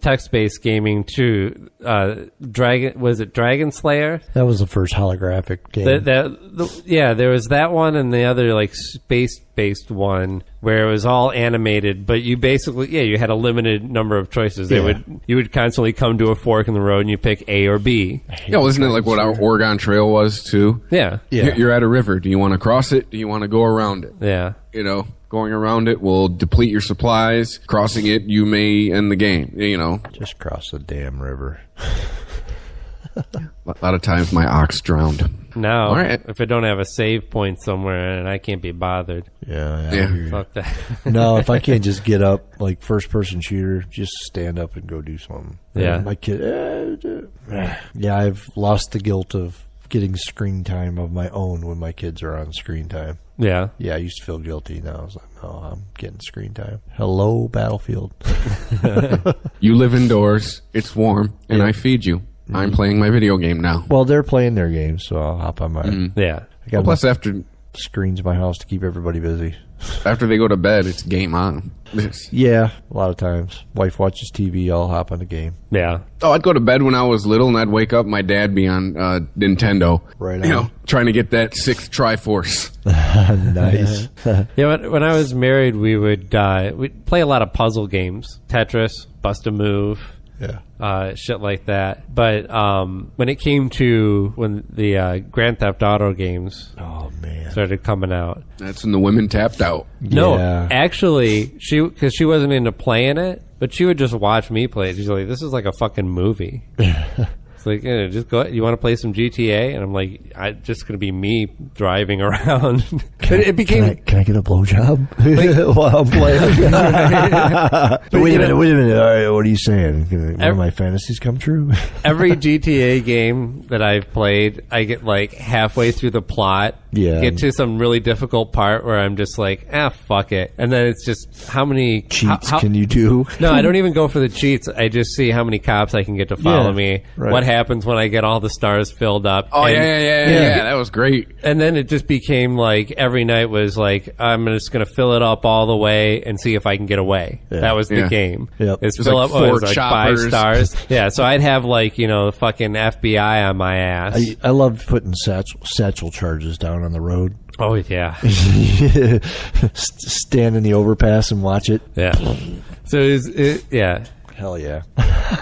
text-based gaming to Dragon. Was it Dragon Slayer? That was the first holographic game. There was that one and the other like space-based one where it was all animated, but you basically you had a limited number of choices. You would constantly come to a fork in the road and you pick A or B. Yeah, well, isn't it like what our Oregon Trail was too? Yeah. You're at a river. Do you want to cross it? Do you want to go around it? Yeah. Going around it will deplete your supplies. Crossing it, you may end the game. Just cross the damn river. A lot of times my ox drowned. No, All right. if I don't have a save point somewhere and I can't be bothered. Yeah. Fuck that. No, if I can't just get up, like first-person shooter, just stand up and go do something. Yeah. My kid... yeah, I've lost the guilt of getting screen time of my own when my kids are on screen time. Yeah. Yeah, I used to feel guilty. Now I was like, no, I'm getting screen time. Hello, Battlefield. You live indoors, it's warm, and I feed you. I'm playing my video game now. Well, they're playing their games, so I'll hop on my... Yeah. I got Plus, after screens in my house to keep everybody busy. they go to bed, it's game on. Yeah, a lot of times. Wife watches TV, I'll hop on the game. Yeah. Oh, I'd go to bed when I was little, and I'd wake up, my dad be on Nintendo. Right on. You know, trying to get that 6th Triforce. Nice. Yeah, when I was married, we'd play a lot of puzzle games. Tetris, Bust a Move. Yeah. Shit like that. But when it came to when the Grand Theft Auto games started coming out. That's when the women tapped out. No, Yeah. actually, because she wasn't into playing it, but she would just watch me play it. She's like, this is like a fucking movie. It's like, just go. You want to play some GTA? And I'm like, I'm just going to be me driving around. It became. Can I get a blowjob while I'm playing? Wait a minute. All right, what are you saying? Can one of my fantasies come true? Every GTA game that I've played, I get like halfway through the plot, get to some really difficult part where I'm just like, fuck it. And then it's just, how many cheats can you do? No, I don't even go for the cheats. I just see how many cops I can get to follow me. Right. What happens when I get all the stars filled up. Oh, and, yeah, that was great. And then it just became like every night was like, I'm just going to fill it up all the way and see if I can get away. Yeah. That was the Yeah. game. Yep. It's There's fill like up, it was 4 like 5 choppers. stars. Yeah, so I'd have like, the fucking FBI on my ass. I love putting satchel charges down on the road. Oh, yeah. Stand in the overpass and watch it. Yeah. So yeah. Hell yeah.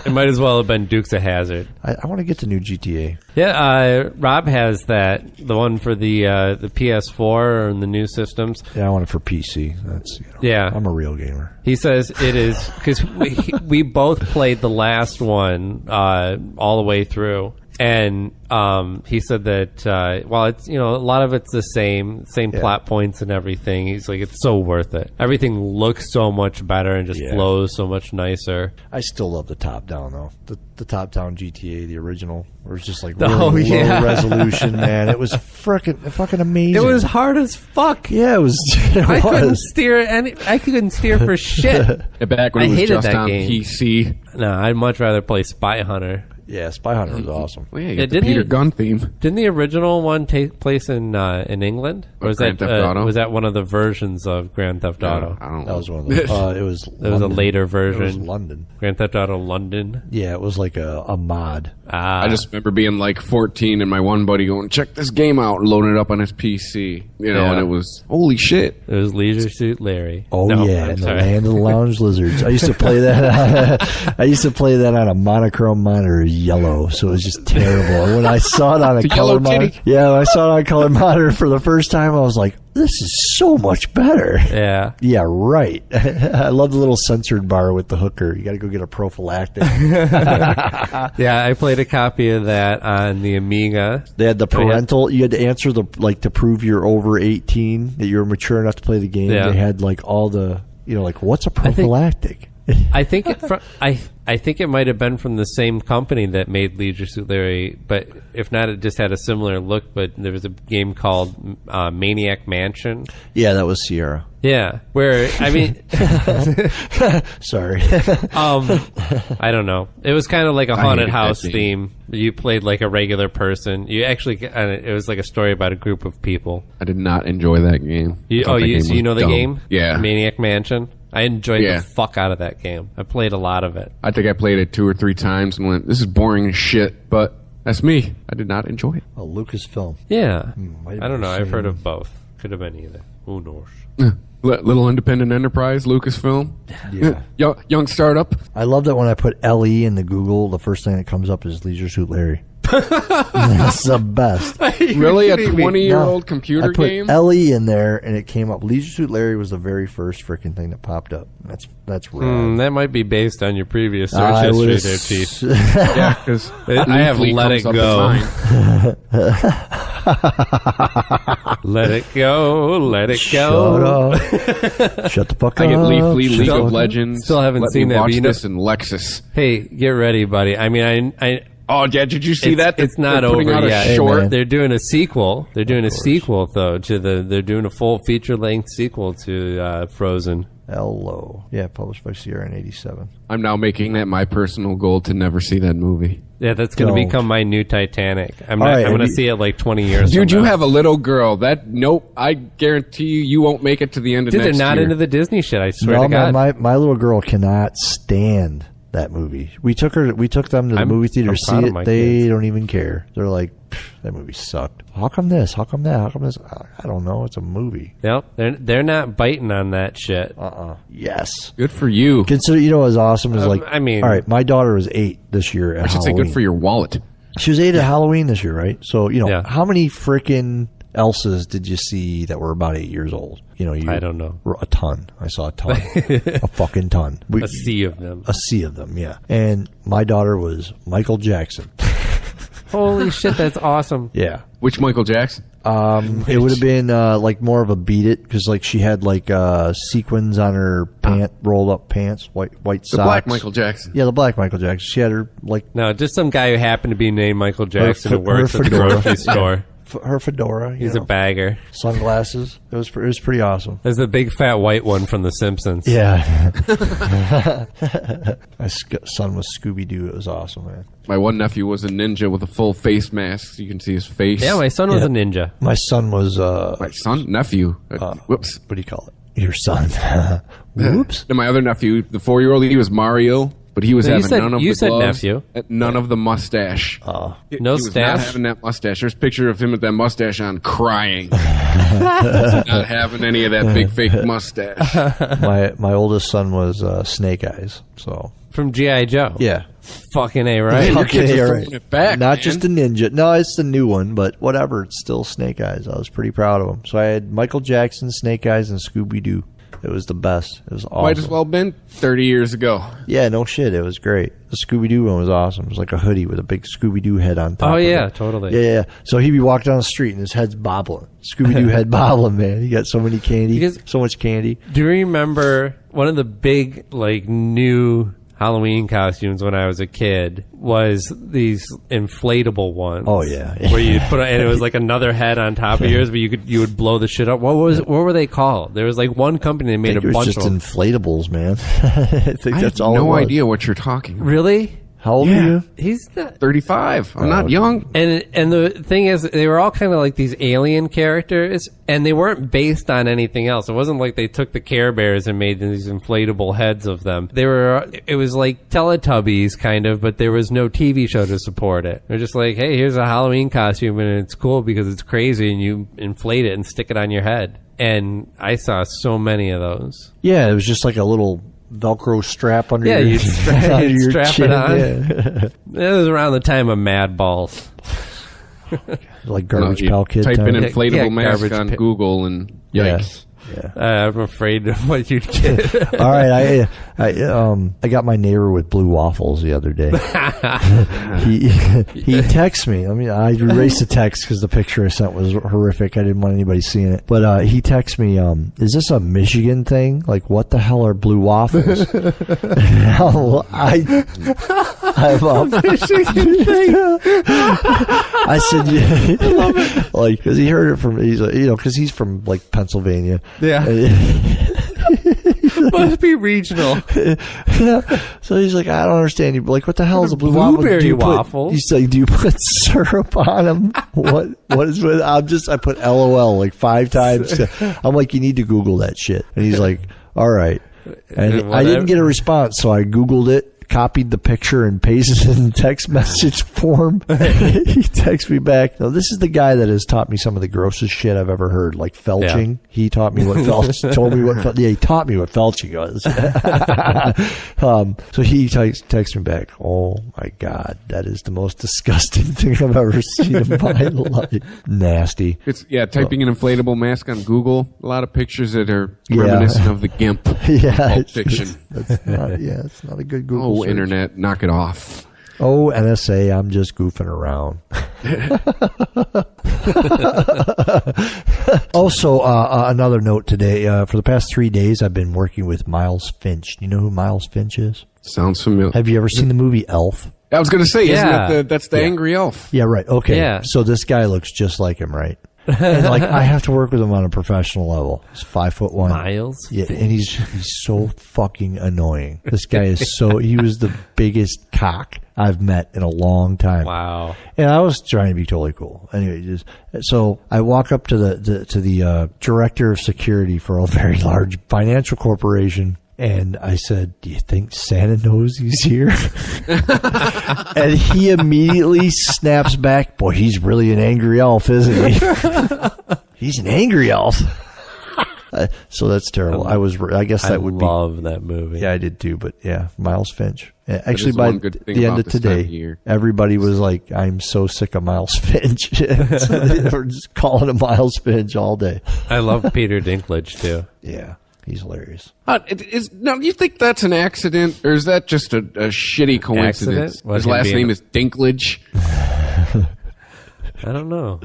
It might as well have been Dukes of Hazzard. I want to get the new GTA. Yeah, Rob has the one for the PS4 and the new systems. Yeah, I want it for PC. That's Yeah. I'm a real gamer. He says it is because we both played the last one all the way through, and he said that while it's a lot of it's the same plot points and everything, he's like, it's so worth it. Everything looks so much better and just flows so much nicer. I still love the top down though. The top down GTA, the original, where it's just like Oh, really yeah. low resolution, man. It was fucking amazing. It was hard as fuck. Yeah, it was. I couldn't steer for shit. Back when I it was hated just that on game. PC. No, I'd much rather play Spy Hunter. Yeah, Spy Hunter was awesome. Well, yeah, you Yeah, got the didn't Peter he- Gunn theme. Didn't the original one take place in England, or was Grand that Theft Auto? was that one of the versions of Grand Theft Auto? I don't know. That was one of the. It was. It was a later version. It was London. Grand Theft Auto London. Yeah, it was like a mod. I just remember being like 14 and my one buddy going, check this game out, and loading it up on his PC. And it was, holy shit. It was Leisure Suit Larry. Oh No, yeah, I'm and the sorry. Land of the Lounge Lizards. I used to play that. I used to play that on a monochrome monitor, yellow. So it was just terrible. When I saw it on a The color yellow monitor, titty. when I saw it on a color monitor for the first time, I was like, "This is so much better." Yeah. Yeah, right. I love the little censored bar with the hooker. You got to go get a prophylactic. Yeah, I played a copy of that on the Amiga. They had the parental. You had to answer to prove you're over 18, that you're mature enough to play the game. Yeah. They had like all the what's a prophylactic? I think I think it might have been from the same company that made Leisure Suit Larry, but if not, it just had a similar look. But there was a game called Maniac Mansion. Yeah, that was Sierra. Yeah, where I mean, sorry. I don't know. It was kind of like a haunted hated that house game. theme. You played like a regular person. You actually, it was like a story about a group of people. I did not enjoy that game. I thought that game So you was know the dumb. game? Yeah. Maniac Mansion. I enjoyed Yeah. the fuck out of that game. I played a lot of it. I think I played it 2 or 3 times and went, this is boring as shit, but that's me. I did not enjoy it. Oh, Lucasfilm. Yeah. might have I don't know. been I've heard same. of both. Could have been either. Who knows? Little independent enterprise, Lucasfilm. Yeah. Young startup. I love that when I put LE in the Google, the first thing that comes up is Leisure Suit Larry. That's the best. Really? A 20-year-old computer I put game? Ellie in there, and it came up. Leisure Suit Larry was the very first freaking thing that popped up. That's rad. That might be based on your previous search history there, Chief. Yeah, because I have Let It Go. Let it go, let it go. Shut the fuck up. I get League of Legends. Still haven't seen that. Watch this in Lexus. Hey, get ready, buddy. I mean, I Oh, yeah, did you see that? It's not They're putting over out a yet. short. They're doing a sequel. They're doing a sequel, though. They're doing a full feature-length sequel to Frozen. Hello. Yeah, published by Sierra in 87. I'm now making that my personal goal to never see that movie. Yeah, that's going to become my new Titanic. I'm Right, going to see it like 20 years Dude, from you now. have a little girl. Nope, I guarantee you won't make it to the end of Dude, next they're not year. into the Disney shit, I swear No, to God. my little girl cannot stand that movie. We took them to the movie theater to see proud of it. my They kids. don't even care. They're like, that movie sucked. How come this? How come that? How come this? I don't know. It's a movie. Yep, they're not biting on that shit. Yes. Good for you. Consider, you know what's awesome is I mean, all right, my daughter was 8 this year at I should say Halloween. good for your wallet. She was 8 at Halloween this year, right? So, Yeah. how many freaking Elsas did you see that were about 8 years old? I don't know. A ton. I saw a ton. A fucking ton. A sea of them. A sea of them, yeah. And my daughter was Michael Jackson. Holy shit, that's awesome. Yeah. Which Michael Jackson? It would have been like more of a beat it because like she had like sequins on her rolled up pants, white socks. The black Michael Jackson. Yeah, the black Michael Jackson. She had her like No, just some guy who happened to be named Michael Jackson who her works at the fedora. grocery store. her fedora. He's a bagger. Sunglasses. It was pretty awesome. There's the big fat white one from The Simpsons. Yeah. My son was Scooby Doo. It was awesome, man. My one nephew was a ninja with a full face mask. So you can see his face. Yeah, my son was a ninja. My son was my son, nephew. Whoops. What do you call it? Your son. Whoops. And my other nephew, the 4-year-old, he was Mario, but he was No, you having said- none of you the said gloves, nephew. none of the mustache. No he was stash? not having that mustache. There's a picture of him with that mustache on, crying. Not having any of that big fake mustache. My oldest son was Snake Eyes. So From G.I. Joe. yeah. Fucking A, right? Your kids Okay, are all throwing it back, Not man. just a ninja. No, it's the new one, but whatever. It's still Snake Eyes. I was pretty proud of him. So I had Michael Jackson, Snake Eyes, and Scooby Doo. It was the best. It was awesome. Might as well been 30 years ago. Yeah, no shit. It was great. The Scooby Doo one was awesome. It was like a hoodie with a big Scooby Doo head on top. Oh, of yeah, it. totally. Yeah. So he'd be walking down the street and his head's bobbling. Scooby Doo head bobbling, man. He got so many candy. Because- so much candy. Do you remember one of the big, like, new Halloween costumes when I was a kid was these inflatable ones? Oh, yeah. Where you put and it was like another head on top of yours, but you would blow the shit up. What were they called? There was like one company that made I think a it was bunch just of them. inflatables, man. I think I that's have all. no it was. idea what you're talking about. Really? How old are you? He's not. 35. I'm not young. And the thing is, they were all kind of like these alien characters, and they weren't based on anything else. It wasn't like they took the Care Bears and made these inflatable heads of them. It was like Teletubbies kind of, but there was no TV show to support it. They're just like, hey, here's a Halloween costume, and it's cool because it's crazy, and you inflate it and stick it on your head. And I saw so many of those. Yeah, it was just like a little Velcro strap under Yeah, your, you'd strap, under you'd your strap chin. it on. Yeah. It was around the time of Mad Balls. Like Garbage you Pail Kid type time. in inflatable Yeah, mask Garbage on Pail. Google and yikes. Yeah. I'm afraid of what you'd get. All right, I got my neighbor with blue waffles the other day. he texts me. I mean, I erased the text because the picture I sent was horrific. I didn't want anybody seeing it. But he texts me, "Is this a Michigan thing? Like, what the hell are blue waffles?" I'm a Michigan thing. I said, yeah. I love it. Like, because he heard it from, because he's from like Pennsylvania. Yeah. Must be regional. So he's like, I don't understand you. Like, what the hell is a blue Blueberry waffle? waffles. He's like, do you put syrup on them? What is with? I put LOL like 5 times. I'm like, you need to Google that shit. And he's like, all right. And I didn't get a response, so I Googled it. copied the picture and pasted it in text message form. He texts me back. Now, this is the guy that has taught me some of the grossest shit I've ever heard, like felching. Yeah. He taught me what told me what he taught me what felching was. So he texts me back, oh my God, that is the most disgusting thing I've ever seen in my life. Nasty. It's typing an inflatable mask on Google, a lot of pictures that are reminiscent of the GIMP. Pulp Fiction. It's not a good Google search. Internet, knock it off. Oh, NSA, I'm just goofing around. Also, another note today. For the past 3 days, I've been working with Miles Finch. Do you know who Miles Finch is? Sounds familiar. Have you ever seen the movie Elf? I was going to say, isn't that that's the angry elf? Yeah, right. Okay. Yeah. So this guy looks just like him, right? And like I have to work with him on a professional level. He's 5'1". Miles. Yeah, and he's so fucking annoying. This guy is he was the biggest cock I've met in a long time. Wow. And I was trying to be totally cool. Anyway, so I walk up to the director of security for a very large financial corporation. And I said, do you think Santa knows he's here? And he immediately snaps back, boy, he's really an angry elf, isn't he? He's an angry elf. So that's terrible. I love that movie. Yeah, I did too. But yeah, Miles Finch. Actually, by the end of today, everybody was like, I'm so sick of Miles Finch. So they were just calling him Miles Finch all day. I love Peter Dinklage too. Yeah. He's hilarious. Now, do you think that's an accident, or is that just a shitty coincidence? His last name is Dinklage. I don't know.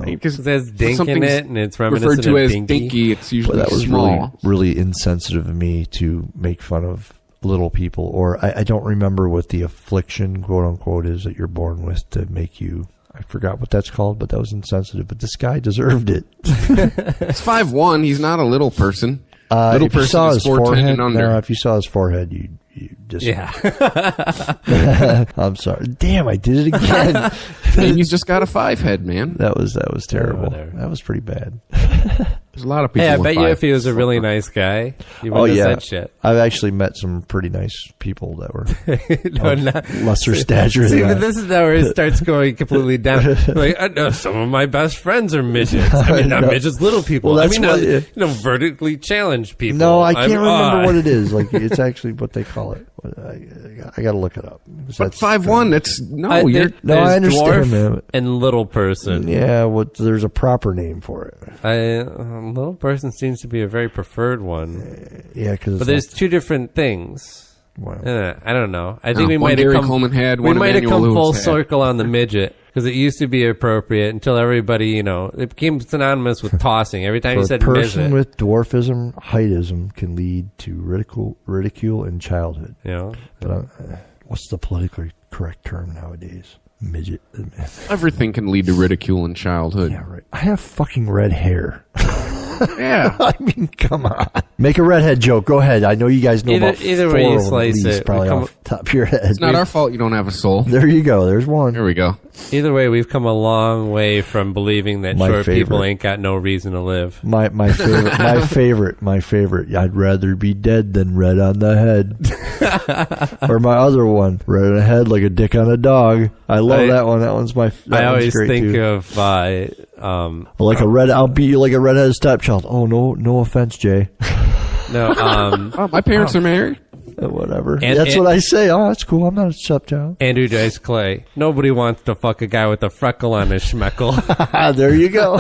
Because it has dink in it, and it's reminiscent referred to of as Dinky. It's usually that was small. really insensitive of me to make fun of little people. Or I don't remember what the affliction, quote unquote, is that you're born with to make you. I forgot what that's called, but that was insensitive. But this guy deserved it. He's 5'1". He's not a little person. Little person saw his forehead. under. No, if you saw his forehead, you just. Yeah. I'm sorry. Damn, I did it again. And you just got a 5 head, man. That was terrible. That was pretty bad. There's a lot of people. Hey, I bet you if he was a really nice guy, he wouldn't have said shit. I've actually met some pretty nice people that were lesser stature. See, but this is now where it starts going completely down. Like, I know some of my best friends are midgets. I mean, not midgets, little people. Well, I mean, vertically challenged people. No, I can't remember what it is. Like, it's actually what they call it. I got to look it up. But 5'1", that's I understand, dwarf man. And little person. Yeah, there's a proper name for it. Little person seems to be a very preferred one. Yeah, but there's two different things. Wow. I don't know. I think we might have come full circle on the midget. Because it used to be appropriate until everybody, it became synonymous with tossing. Every time you said midget. A person with dwarfism, heightism can lead to ridicule in childhood. Yeah. But what's the politically correct term nowadays? Midget. Everything can lead to ridicule in childhood. Yeah, right. I have fucking red hair. Yeah. I mean, come on. Make a redhead joke. Go ahead. I know you guys know either way you slice it. Probably off the top of your head. It's not our fault you don't have a soul. There you go. There's one. There we go. Either way, we've come a long way from believing that short people ain't got no reason to live. My favorite. My favorite. I'd rather be dead than red on the head. Or my other one, red on the head like a dick on a dog. I love that one. That one's my. I always think of like a red. I'll beat you like a redheaded stepchild. Oh no offense, Jay. No. My parents are married. Whatever. That's what I say. Oh, that's cool. I'm not a stepchild. Andrew Dice Clay. Nobody wants to fuck a guy with a freckle on his schmeckle. There you go.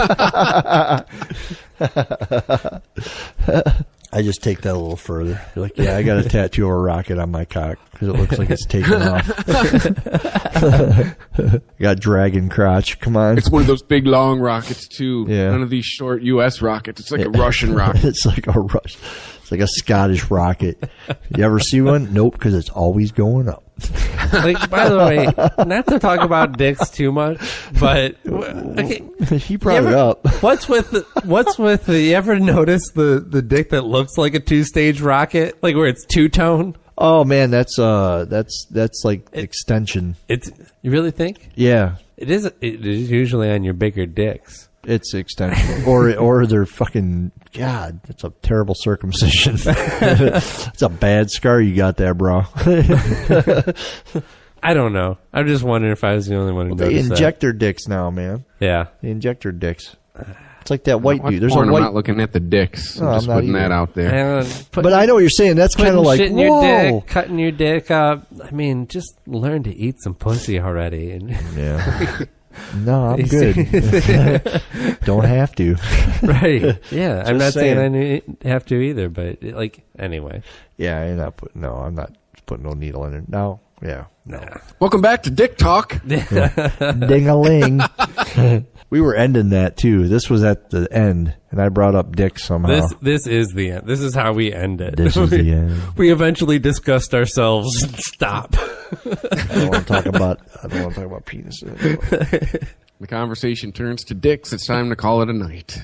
I just take that a little further. You're like, yeah, I got a tattoo of a rocket on my cock because it looks like it's taken off. Got dragon crotch. Come on. It's one of those big long rockets too. Yeah. None of these short U.S. rockets. It's like a Russian rocket. It's like a Scottish rocket. You ever see one? Nope, because it's always going up. Like, by the way, not to talk about dicks too much, but okay, he brought it up. What's with you ever notice the dick that looks like a 2-stage rocket, like where it's 2-tone? Oh man, that's like extension. You really think? Yeah. It is usually on your bigger dicks. It's extension. or they're fucking, God, it's a terrible circumcision. It's a bad scar you got there, bro. I don't know. I'm just wondering if I was the only one who They noticed inject their dicks now, man. Yeah. They inject their dicks. It's like that white dude. There's porn, a white. I'm not looking at the dicks. I'm just putting that out there. But I know what you're saying. That's kind of like, shit in whoa. your dick, cutting your dick up. I mean, just learn to eat some pussy already. And Yeah. No, I'm good. Don't have to. Right. Yeah. I'm not saying saying. I have to either, but anyway. Yeah, I'm not putting no needle in it. No. Yeah. No. Welcome back to Dick Talk. Ding-a-ling. We were ending that, too. This was at the end, and I brought up dick somehow. This is the end. This is how we end it. This is the end. We eventually discussed ourselves. Stop. I don't want to talk about penis. The conversation turns to dicks. It's time to call it a night.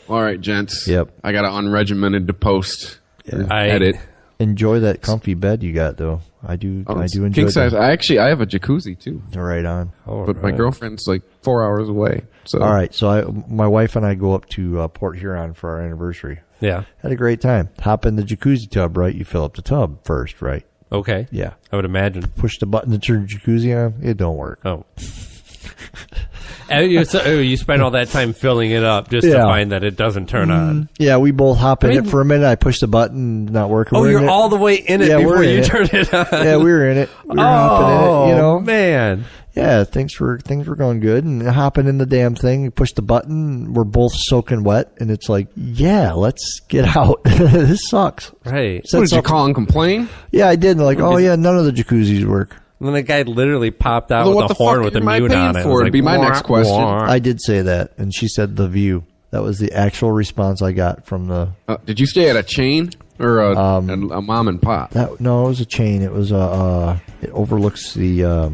All right, gents. Yep. I got an unregimented to post. Yeah. Edit. Enjoy that comfy bed you got, though. I do enjoy king size. that. I have a jacuzzi too. Right on. But my girlfriend's like 4 hours away. So all right. So my wife and I go up to Port Huron for our anniversary. Yeah. Had a great time. Hop in the jacuzzi tub, right? You fill up the tub first, right? Okay. Yeah. I would imagine. Push the button to turn the jacuzzi on. It don't work. Oh. You spend all that time filling it up just to find that it doesn't turn on. Yeah, we both hop in it for a minute. I push the button, not working. Oh, you're all the way in it before you turn it on. Yeah, we were in it. We were hopping in it, you know. Man. Yeah, things were going good, and hopping in the damn thing, you push the button, we're both soaking wet, and it's like, yeah, let's get out. This sucks. Right. So did you call and complain? Yeah, I did. Like, oh yeah, none of the jacuzzis work. And then the guy literally popped out Well, with a horn with a mute on it. Would be my next question. I did say that, and she said the view. That was the actual response I got from the. Did you stay at a chain or a mom and pop? No, it was a chain. It was it overlooks the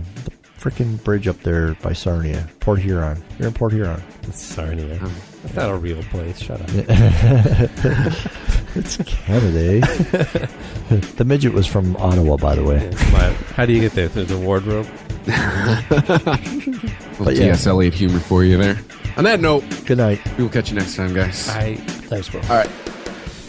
freaking bridge up there by Sarnia, Port Huron. You're in Port Huron. It's Sarnia. That's not a real place. Shut up. It's Canada. The midget was from Ottawa, by the way. How do you get there? There's a wardrobe. But T.S. Eliot humor for you there. On that note, good night. We will catch you next time, guys. Thanks, bro. All right.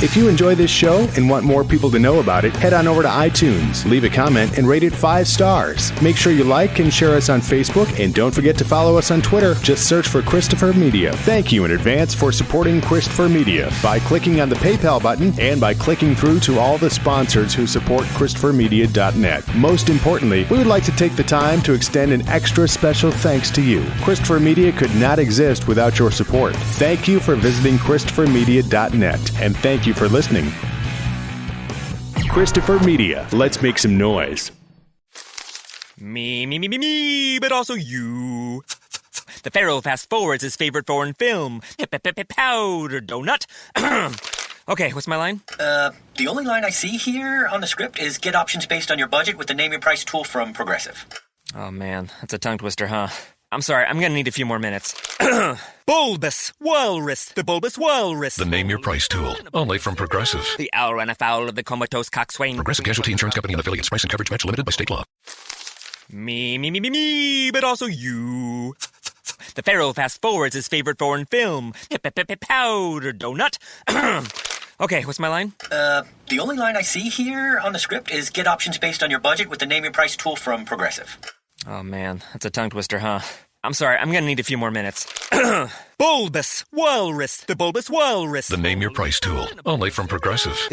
If you enjoy this show and want more people to know about it, head on over to iTunes, leave a comment, and rate it 5 stars. Make sure you like and share us on Facebook, and don't forget to follow us on Twitter. Just search for Christopher Media. Thank you in advance for supporting Christopher Media by clicking on the PayPal button and by clicking through to all the sponsors who support ChristopherMedia.net. Most importantly, we would like to take the time to extend an extra special thanks to you. Christopher Media could not exist without your support. Thank you for visiting ChristopherMedia.net, and thank you for listening. Christopher Media. Let's make some noise. Me, but also you. The Pharaoh fast forwards his favorite foreign film, Powder Donut. Okay, what's my line? The only line I see here on the script is get options based on your budget with the name your price tool from Progressive. Oh man, that's a tongue twister, huh? I'm sorry, I'm gonna need a few more minutes. Bulbous Walrus, the Bulbous Walrus. The Name Your Price tool, only from Progressive. The owl ran afoul of the comatose coxswain. Progressive Casualty Insurance Company and affiliates. Price and coverage match limited by state law. Me, but also you. The Pharaoh fast forwards his favorite foreign film, Powder Donut. Okay, what's my line? The only line I see here on the script is get options based on your budget with the name your price tool from Progressive. Oh man, that's a tongue twister, huh? I'm sorry, I'm gonna need a few more minutes. Bulbous Walrus, the Bulbous Walrus. The Name Your Price tool, only from Progressive.